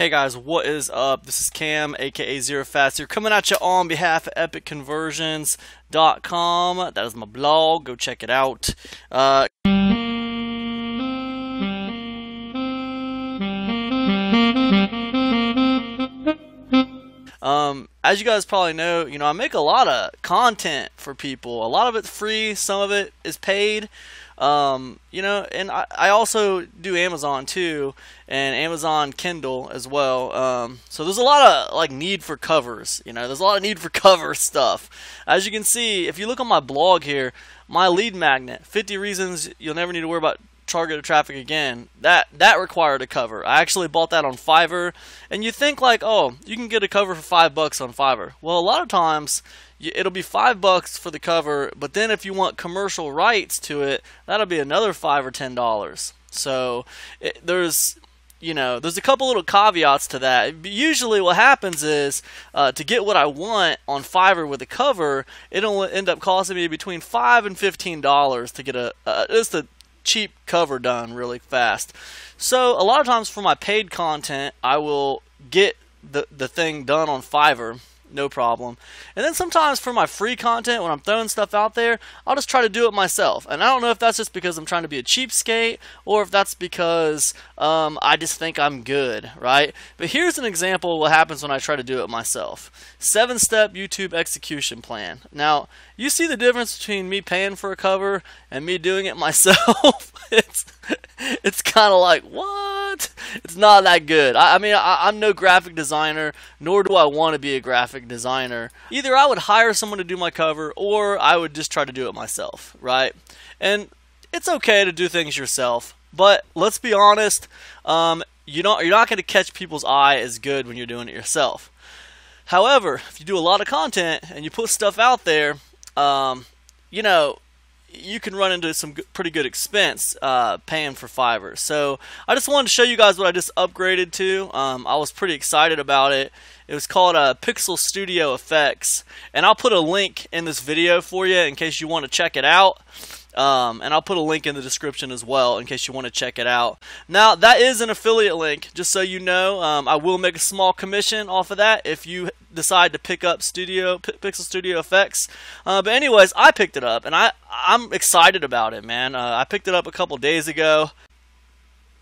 Hey guys, what is up? This is Cam, aka Zero Fast here, coming at you on behalf of epicconversions.com. That is my blog. Go check it out. As you guys probably know, I make a lot of content for people. A lot of it's free, some of it is paid. And I also do Amazon too, and Amazon Kindle as well. So there's a lot of need for covers. There's a lot of need for cover stuff. As you can see, if you look on my blog here, my lead magnet, 50 reasons you'll never need to worry about targeted traffic again, that required a cover. I actually bought that on Fiverr, and you think oh, you can get a cover for $5 on Fiverr. Well, a lot of times it'll be $5 for the cover, but then if you want commercial rights to it, that'll be another $5 or $10. So there's a couple little caveats to that. Usually what happens is to get what I want on Fiverr with a cover, it'll end up costing me between $5 and $15 to get just a cheap cover done really fast. So a lot of times for my paid content, I will get the thing done on Fiverr, no problem. And then sometimes for my free content, when I'm throwing stuff out there, I'll just try to do it myself. And I don't know if that's just because I'm trying to be a cheapskate, or if that's because I just think I'm good, right? But here's an example of what happens when I try to do it myself. 7-step YouTube execution plan. Now, you see the difference between me paying for a cover and me doing it myself? It's kind of like, what? It's not that good. I'm no graphic designer, nor do I want to be a graphic designer. Either I would hire someone to do my cover, or I would just try to do it myself, right? And it's okay to do things yourself, but let's be honest, you're not going to catch people's eye as good when you're doing it yourself. However, if you do a lot of content and you put stuff out there, you can run into some pretty good expense paying for Fiverr. So I just wanted to show you guys what I just upgraded to. I was pretty excited about it. It was called Pixel Studio Effects, and I'll put a link in this video for you in case you want to check it out. And I'll put a link in the description as well in case you want to check it out. Now, that is an affiliate link, just so you know. I will make a small commission off of that if you decide to pick up Pixel Studio Effects. But anyways, I picked it up, and I'm excited about it, man. I picked it up a couple days ago.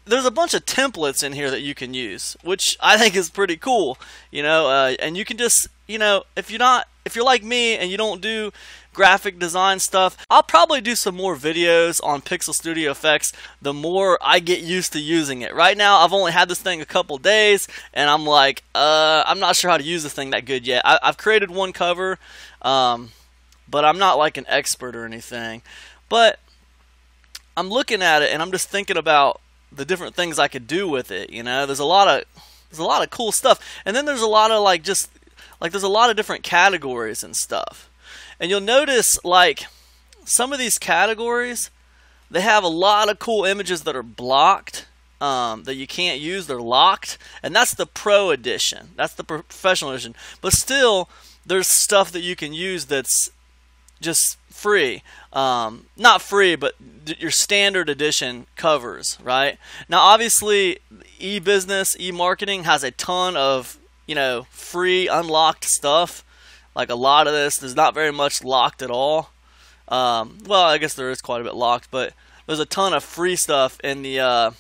There's a bunch of templates in here that you can use, which I think is pretty cool. And you can just, if you're like me and you don't do graphic design stuff, I'll probably do some more videos on Pixel Studio Effects the more I get used to using it. Right now, I've only had this thing a couple days, and I'm like, I'm not sure how to use this thing that good yet. I've created one cover, but I'm not like an expert or anything. But I'm looking at it, and I'm just thinking about the different things I could do with it. There's a lot of cool stuff, and then there's a lot of there's a lot of different categories and stuff. And you'll notice some of these categories, they have a lot of cool images that are blocked, that you can't use. They're locked, and that's the Pro Edition. That's the Professional Edition. But still, there's stuff that you can use that's just free. Not free, but your standard edition covers, right? Now, obviously, e-business, e-marketing has a ton of, free, unlocked stuff. Like a lot of this, there's not very much locked at all. Well, I guess there is quite a bit locked, but there's a ton of free stuff in the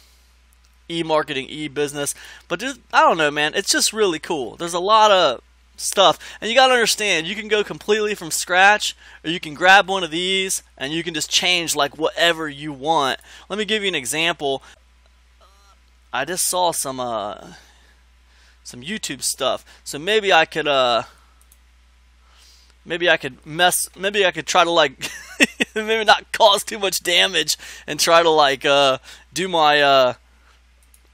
e-marketing, e-business. But I don't know, man. It's just really cool. There's a lot of stuff, and you got to understand, you can go completely from scratch, or you can grab one of these and you can just change whatever you want. Let me give you an example. I just saw some YouTube stuff, so maybe I could maybe I could try to maybe not cause too much damage and try to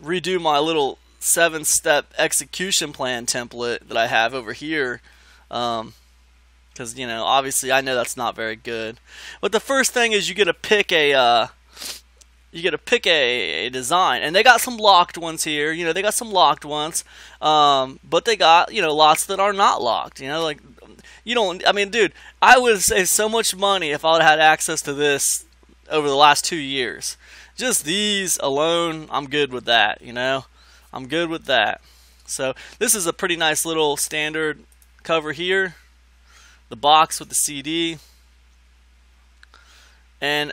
redo my little 7-step execution plan template that I have over here, because obviously I know that's not very good. But the first thing is you get to pick a design, and they got some locked ones here. They got some locked ones, but they got lots that are not locked. Dude, I would save so much money if I would have had access to this over the last 2 years. Just these alone, I'm good with that, I'm good with that. So this is a pretty nice little standard cover here. The box with the CD. And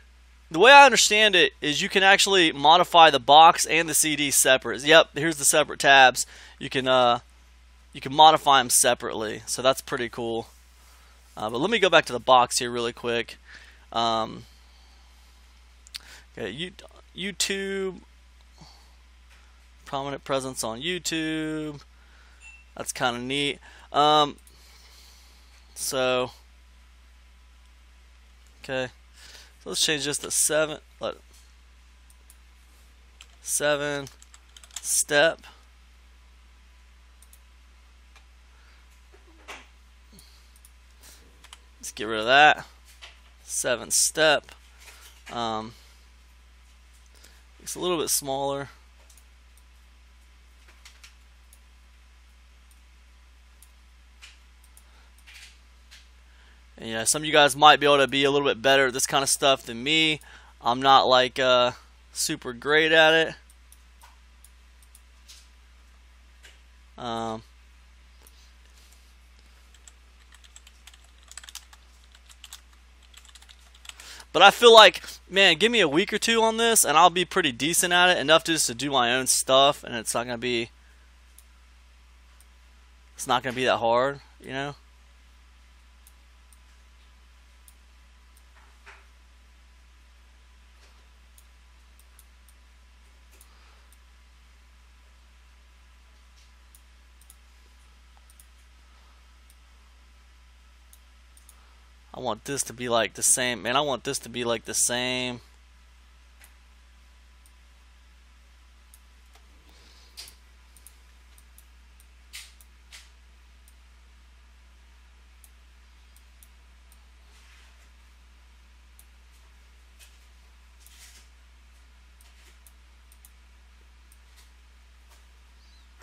the way I understand it is you can actually modify the box and the CD separate. Yep, here's the separate tabs. You can modify them separately, so that's pretty cool. But let me go back to the box here really quick. Okay, YouTube, prominent presence on YouTube. That's kind of neat. So, okay. So let's change this to 7 step. Let's get rid of that. 7 step. It's a little bit smaller. And yeah, some of you guys might be able to be a little bit better at this kind of stuff than me. I'm not like super great at it. But I feel like, man, give me a week or two on this, and I'll be pretty decent at it, enough just to do my own stuff, and it's not gonna be that hard, you know. I want this to be like the same. Man, I want this to be like the same.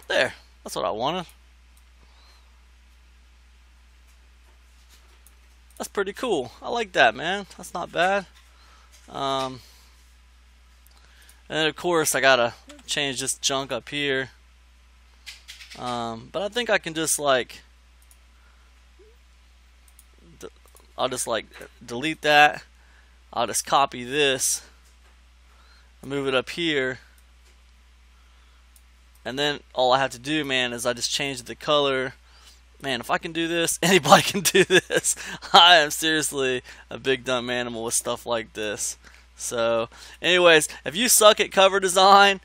There. That's what I wanted. That's pretty cool. I like that, man. That's not bad. And of course I gotta change this junk up here. But I think I can just like, I'll just like delete that. I'll just copy this, move it up here, and then all I have to do, man, is I just change the color. Man, if I can do this, anybody can do this. I am seriously a big dumb animal with stuff like this. So, anyways, if you suck at cover design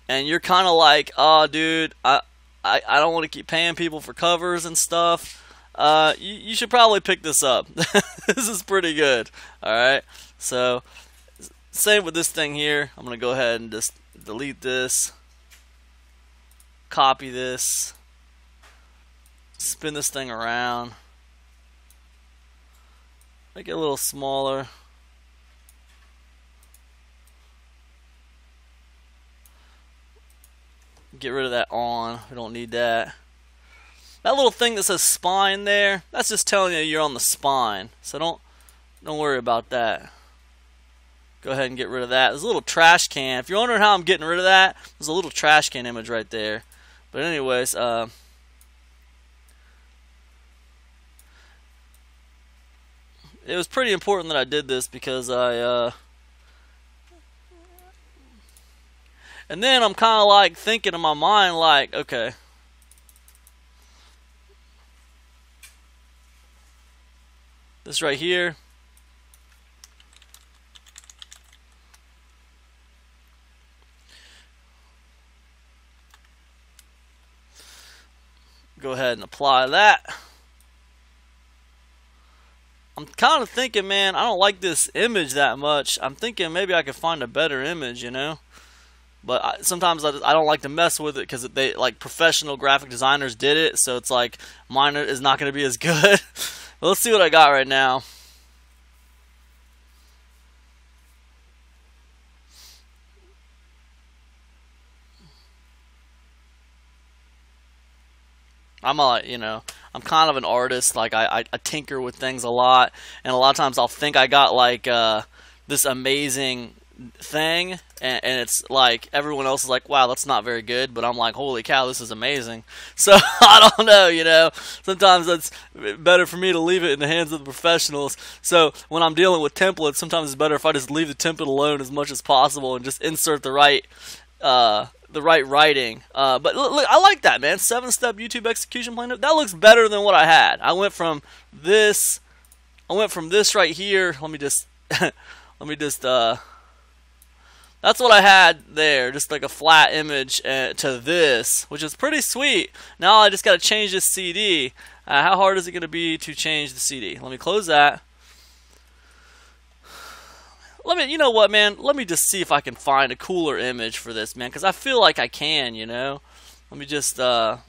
and you're kind of like, oh, dude, I don't want to keep paying people for covers and stuff, you should probably pick this up. This is pretty good. All right. So, same with this thing here. I'm going to go ahead and just delete this, copy this. Spin this thing around, make it a little smaller. Get rid of that on. We don't need that. That little thing that says spine there, that's just telling you you're on the spine. So don't worry about that. Go ahead and get rid of that. There's a little trash can. If you're wondering how I'm getting rid of that, there's a little trash can image right there. But anyways, it was pretty important that I did this because and then I'm kind of like thinking in my mind like, okay, this right here, go ahead and apply that. I'm kind of thinking, man, I don't like this image that much. I'm thinking maybe I could find a better image, you know. But sometimes I don't like to mess with it because they like professional graphic designers did it, so it's like mine is not going to be as good. But let's see what I got right now. I'm kind of an artist. Like I tinker with things a lot, and a lot of times I'll think I got like this amazing thing, and it's like everyone else is like, wow, that's not very good, but I'm like, holy cow, this is amazing. So I don't know, you know, sometimes it's better for me to leave it in the hands of the professionals. So when I'm dealing with templates, sometimes it's better if I just leave the template alone as much as possible and just insert the right writing. But look, I like that, man. 7-step YouTube execution plan. That looks better than what I had. I went from this right here. Let me just that's what I had there, just like a flat image, to this, which is pretty sweet. Now I just got to change this CD. How hard is it going to be to change the CD? Let me close that. You know what, man? Let me just see if I can find a cooler image for this, man, because I feel like I can, you know. Let me just, so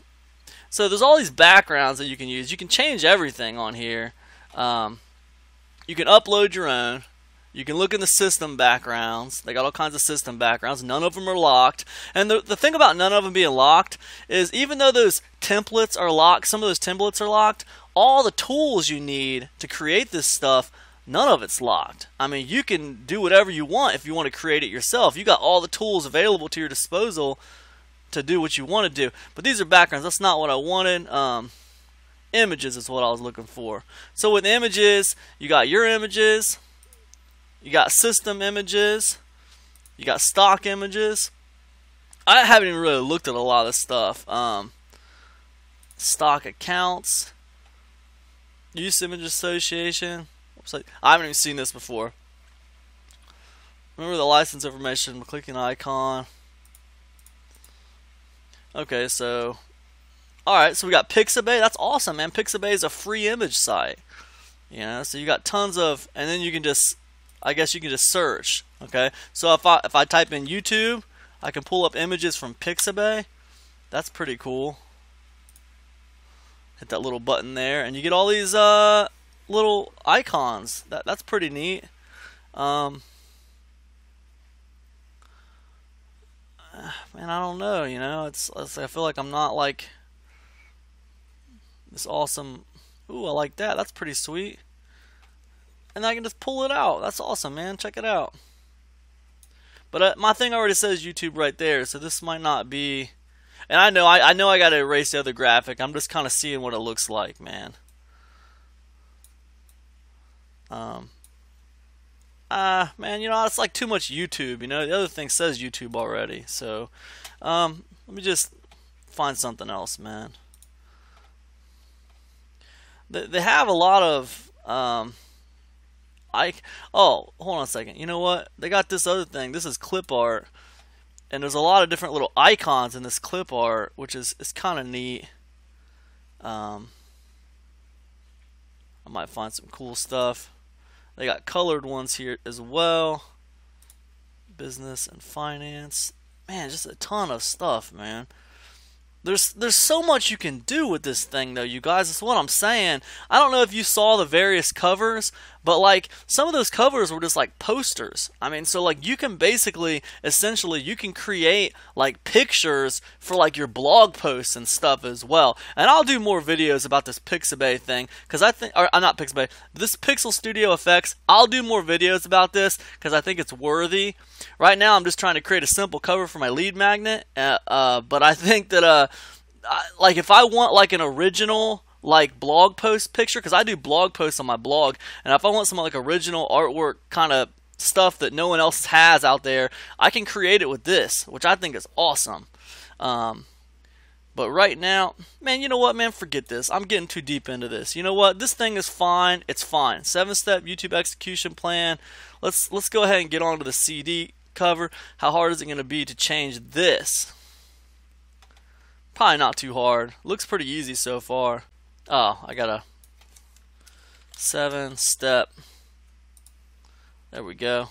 there's all these backgrounds that you can use. You can change everything on here. You can upload your own. You can look in the system backgrounds. They got all kinds of system backgrounds. None of them are locked. And the thing about none of them being locked is, even though those templates are locked, some of those templates are locked, all the tools you need to create this stuff, none of it's locked. I mean, you can do whatever you want if you want to create it yourself. You got all the tools available to your disposal to do what you want to do. But these are backgrounds. That's not what I wanted. Images is what I was looking for. So with images, you got your images. You got system images. You got stock images. I haven't even really looked at a lot of this stuff. Stock accounts. Use image association. I haven't even seen this before. Remember the license information. Clicking icon. Okay, so alright, so we got Pixabay. That's awesome, man. Pixabay is a free image site. You know, so you got tons of, and then you can just, I guess you can just search. Okay, so if I type in YouTube, I can pull up images from Pixabay. That's pretty cool. Hit that little button there, and you get all these little icons. That's pretty neat. Man, I don't know. You know, it's I feel like I'm not like this awesome. Ooh, I like that. That's pretty sweet. And I can just pull it out. That's awesome, man. Check it out. But my thing already says YouTube right there, so this might not be. And I know I got to erase the other graphic. I'm just kind of seeing what it looks like, man. Man, you know, it's like too much YouTube. You know, the other thing says YouTube already. So, let me just find something else, man. They have a lot of oh, hold on a second. You know what? They got this other thing. This is clip art, and there's a lot of different little icons in this clip art, which is kind of neat. I might find some cool stuff. They got colored ones here as well. Business and finance. Man, just a ton of stuff, man. There's so much you can do with this thing, though, you guys. That's what I'm saying. I don't know if you saw the various covers, but like some of those covers were just like posters. I mean, so like you can basically, essentially, you can create like pictures for like your blog posts and stuff as well. And I'll do more videos about this Pixabay thing, because I think, or not Pixabay, this Pixel Studio Effects. I'll do more videos about this because I think it's worthy. Right now, I'm just trying to create a simple cover for my lead magnet, but I think that like if I want like an original like blog post picture, because I do blog posts on my blog, and if I want some like original artwork kind of stuff that no one else has out there, I can create it with this, which I think is awesome. But right now, man, you know what, man, forget this. I'm getting too deep into this. You know what? This thing is fine. It's fine. 7-step YouTube execution plan. Let's go ahead and get on to the CD cover. How hard is it going to be to change this? Probably not too hard. Looks pretty easy so far. Oh, I got a 7-step. There we go.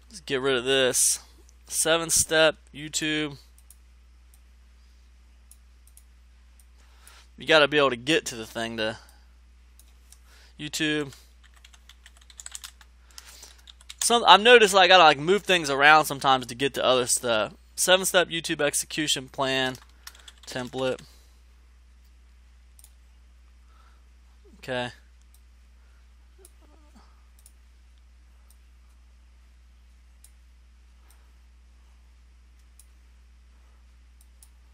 Let's get rid of this. 7-step YouTube. You got to be able to get to the thing to YouTube. I've noticed I gotta like move things around sometimes to get to other stuff. 7-step YouTube execution plan template. Okay.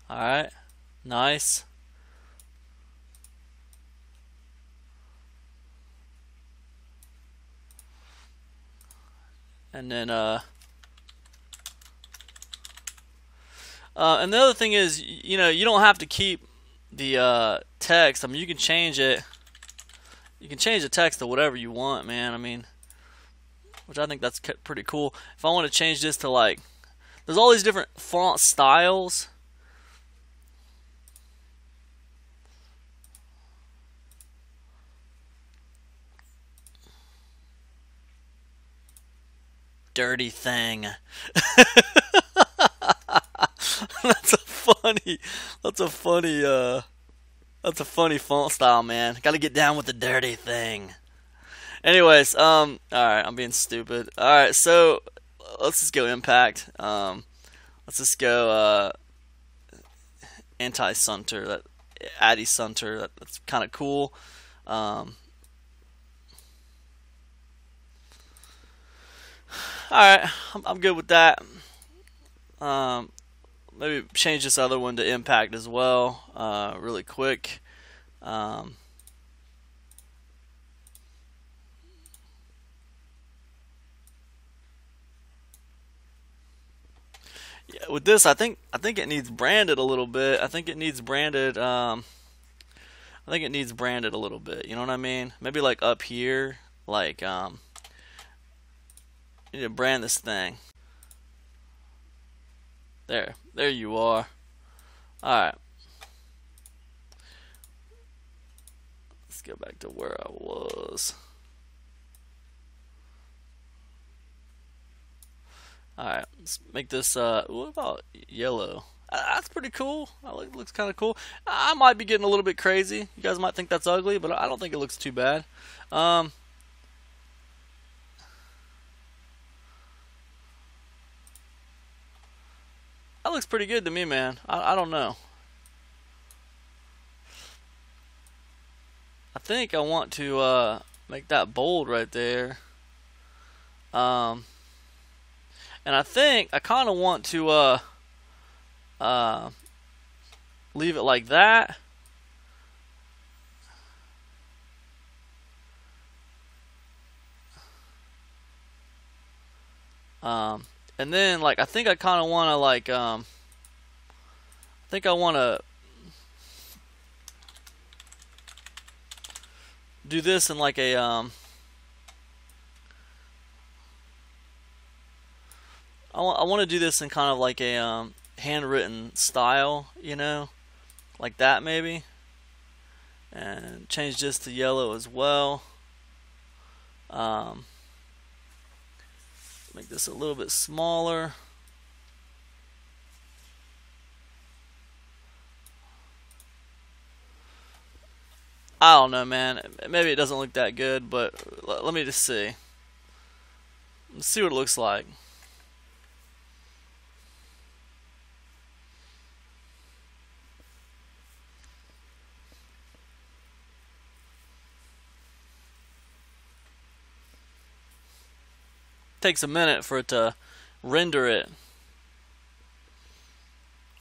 Alright, nice. And then, and the other thing is, you know, you don't have to keep the text. I mean, you can change it. You can change the text to whatever you want, man. I mean, which I think that's pretty cool. If I want to change this to like, there's all these different font styles. Dirty thing. That's a funny. That's a funny. That's a funny font style, man. Got to get down with the dirty thing. Anyways, all right, I'm being stupid. All right, so let's just go impact. Let's just go anti-sunter. That Addy Sunter. That's kind of cool. All right, I'm good with that. Maybe change this other one to impact as well, really quick. Yeah, with this, I think it needs branded a little bit. I think it needs branded. I think it needs branded a little bit. You know what I mean? Maybe like up here, like you need to brand this thing. There you are. All right. Let's go back to where I was. Alright, let's make this, what about yellow? That's pretty cool. It looks kind of cool. I might be getting a little bit crazy. You guys might think that's ugly, but I don't think it looks too bad. That looks pretty good to me, man. I don't know. I think I want to make that bold right there. And I think I kind of want to leave it like that. And then like I think I kind of want to like I think I want to do this in like a I want to do this in kind of like a handwritten style, you know, like that maybe. And change this to yellow as well. Make this a little bit smaller. I don't know, man. Maybe it doesn't look that good, but let me just see. Let's see what it looks like. Takes a minute for it to render it.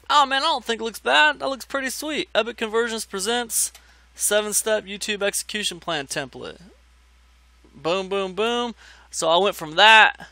Oh man, I don't think it looks bad. That looks pretty sweet. Epic Conversions presents 7-step YouTube execution plan template. Boom, boom, boom. So I went from that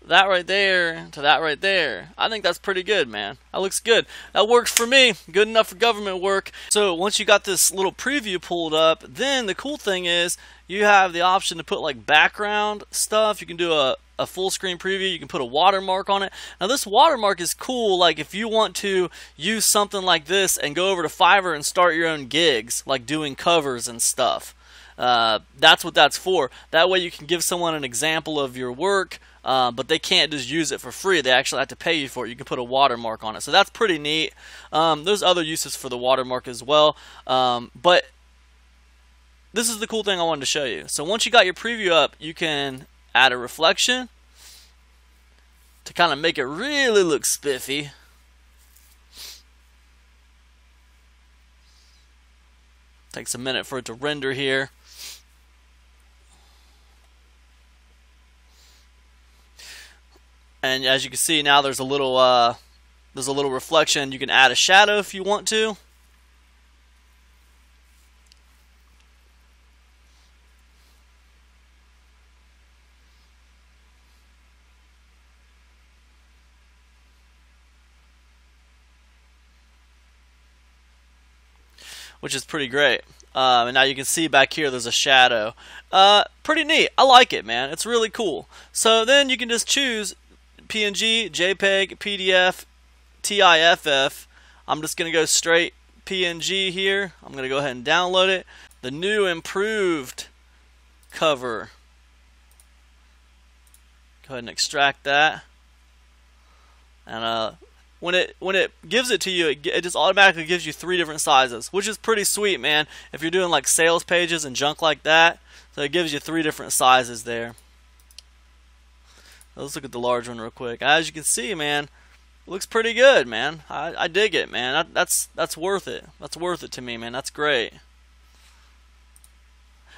right there to that right there. I think that's pretty good, man. That looks good. That works for me. Good enough for government work. So once you got this little preview pulled up, then the cool thing is you have the option to put like background stuff. You can do a full screen preview. You can put a watermark on it. Now this watermark is cool. Like if you want to use something like this and go over to Fiverr and start your own gigs, like doing covers and stuff. That's what that's for. That way you can give someone an example of your work, but they can't just use it for free. They actually have to pay you for it. You can put a watermark on it. So that's pretty neat. There's other uses for the watermark as well. But this is the cool thing I wanted to show you. So once you got your preview up, you can add a reflection to kind of make it really look spiffy. Takes a minute for it to render here. And as you can see now, there's a little There's a little reflection. You can add a shadow if you want to. Which is pretty great. And now you can see back here there's a shadow. Pretty neat. I like it, man. It's really cool. So then you can just choose PNG, JPEG, PDF, TIFF. I'm just going to go straight PNG here. I'm going to go ahead and download it. The new improved cover. Go ahead and extract that. And when it gives it to you, it just automatically gives you 3 different sizes, which is pretty sweet, man. If you're doing like sales pages and junk like that, so it gives you 3 different sizes there. Let's look at the large one real quick. As you can see, man, it looks pretty good, man. I dig it, man. That's worth it. That's worth it to me, man. That's great.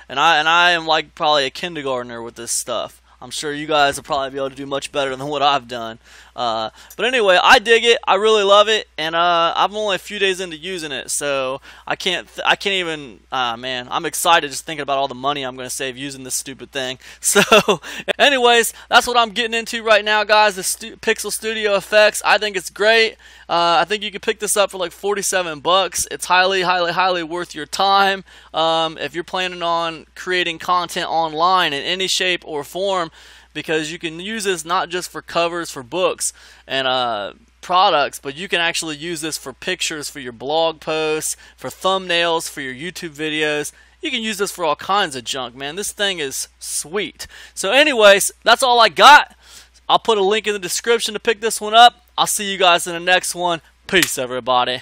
And I am like probably a kindergartner with this stuff. I'm sure you guys will probably be able to do much better than what I've done. But anyway, I dig it. I really love it, and I'm only a few days into using it, so I can't even. Man, I'm excited just thinking about all the money I'm going to save using this stupid thing. So, anyways, that's what I'm getting into right now, guys. The Pixel Studio Effects. I think it's great. I think you can pick this up for like 47 bucks. It's highly, highly, highly worth your time. If you're planning on creating content online in any shape or form, because you can use this not just for covers for books and products, but you can actually use this for pictures, for your blog posts, for thumbnails, for your YouTube videos. You can use this for all kinds of junk, man. This thing is sweet. So anyways, that's all I got. I'll put a link in the description to pick this one up. I'll see you guys in the next one. Peace, everybody.